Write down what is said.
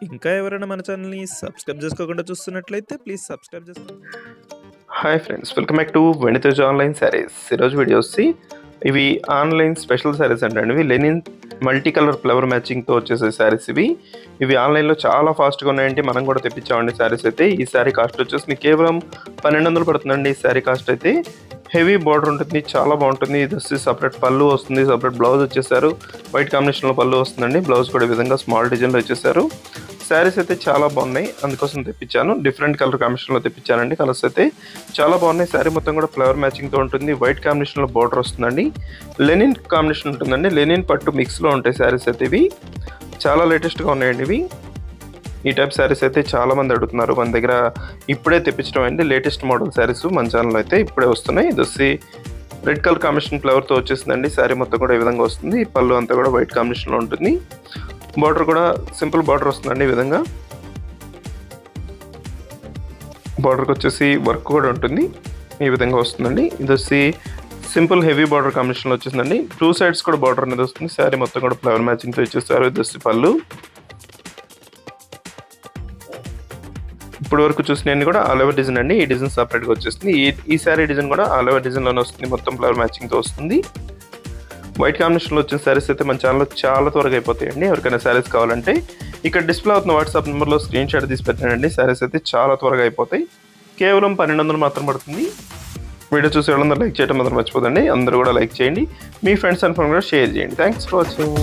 ఇంకా ఎవరైనా మన ఛానల్‌ని సబ్స్క్రైబ్ చేసుకోకుండా చూస్తున్నట్లయితే ప్లీజ్ సబ్స్క్రైబ్ చేసుకోండి. Hi friends, welcome back to వెనితేజ్ online saris. ఈరోజు వీడియో వచ్చి ఇవి ఆన్లైన్ స్పెషల్ శారీస్ అండి. ఇవి లెనిన్ మల్టీ కలర్ ఫ్లవర్ మ్యాచింగ్తో వచ్చేసే శారీస్. ఇవి ఆన్లైన్లో చాలా ఫాస్ట్గా ఉన్నాయండి. మనం కూడా తెప్పించామండి శారీస్ అయితే. ఈ శారీ కాస్ట్ వచ్చేసి మీకు కేవలం 1200 పడుతుందండి. ఈ శారీ కాస్ట్ అయితే హెవీ బార్డర్ ఉంటుంది, చాలా బాగుంటుంది. ఇది వచ్చి సపరేట్ పళ్ళు వస్తుంది, సపరేట్ బ్లౌజ్ వచ్చేసారు. వైట్ కాంబినేషన్లో పళ్ళు వస్తుందండి. బ్లౌజ్ కూడా ఈ విధంగా స్మాల్ డిజైన్లో వచ్చేసారు. శారీస్ అయితే చాలా బాగున్నాయి, అందుకోసం తెప్పించాను. డిఫరెంట్ కలర్ కాంబినేషన్లో తెప్పించానండి. కలర్స్ అయితే చాలా బాగున్నాయి. శారీ మొత్తం కూడా ఫ్లవర్ మ్యాచింగ్తో ఉంటుంది. వైట్ కాంబినేషన్లో బార్డర్ వస్తుందండి. లెనిన్ కాంబినేషన్ ఉంటుందండి. లెనిన్ పట్టు మిక్స్లో ఉంటాయి శారీస్ అయితే. ఇవి చాలా లేటెస్ట్గా ఉన్నాయండి. ఇవి ఈ టైప్ శారీస్ అయితే చాలా మంది అడుగుతున్నారు. మన దగ్గర ఇప్పుడే తెప్పించడం అండి. లేటెస్ట్ మోడల్ శారీస్ మన ఛానల్లో అయితే ఇప్పుడే వస్తున్నాయి. ఇది వచ్చి రెడ్ కలర్ కాంబినేషన్ ఫ్లవర్తో వచ్చేసిందండి. శారీ మొత్తం కూడా ఈ విధంగా వస్తుంది. పళ్ళు అంతా కూడా వైట్ కాంబినేషన్లో ఉంటుంది. బార్డర్ కూడా సింపుల్ బార్డర్ వస్తుందండి. ఈ విధంగా బార్డర్కి వచ్చేసి వర్క్ కూడా ఉంటుంది. ఈ విధంగా వస్తుందండి. ఇది వచ్చి సింపుల్ హెవీ బార్డర్ కాంబినేషన్లో వచ్చేసిందండి. టూ సైడ్స్ కూడా బార్డర్ అనేది వస్తుంది. శారీ మొత్తం కూడా ఫ్లవర్ మ్యాచింగ్తో ఇచ్చేస్తారు. ఇది వచ్చి పళ్ళు. ఇప్పుడు వరకు చూసినవి కూడా ఆల్ ఓవర్ డిజైన్ అండి. ఈ డిజైన్ సపరేట్గా వచ్చేస్తుంది. ఈ శారీ డిజైన్ కూడా ఆల్ ఓవర్ డిజైన్లోనే వస్తుంది. మొత్తం ఫ్లవర్ మ్యాచింగ్తో వస్తుంది. వైట్ కాంబినేషన్లో వచ్చిన శారీస్ అయితే మన ఛానల్లో చాలా త్వరగా అయిపోతాయండి. ఎవరికైనా శారీస్ కావాలంటే ఇక్కడ డిస్ప్లే అవుతున్న వాట్సాప్ నెంబర్లో స్క్రీన్ షాట్ తీసి పెట్టండి. శారీస్ అయితే చాలా త్వరగా అయిపోతాయి. కేవలం 1200 మాత్రం పడుతుంది. వీడియో చూసే వాళ్ళందరూ లైక్ చేయడం మాత్రం మర్చిపోదండి. అందరూ కూడా లైక్ చేయండి. మీ ఫ్రెండ్స్ అండ్ ఫ్యామిలీ కూడా షేర్ చేయండి. Thanks for watching.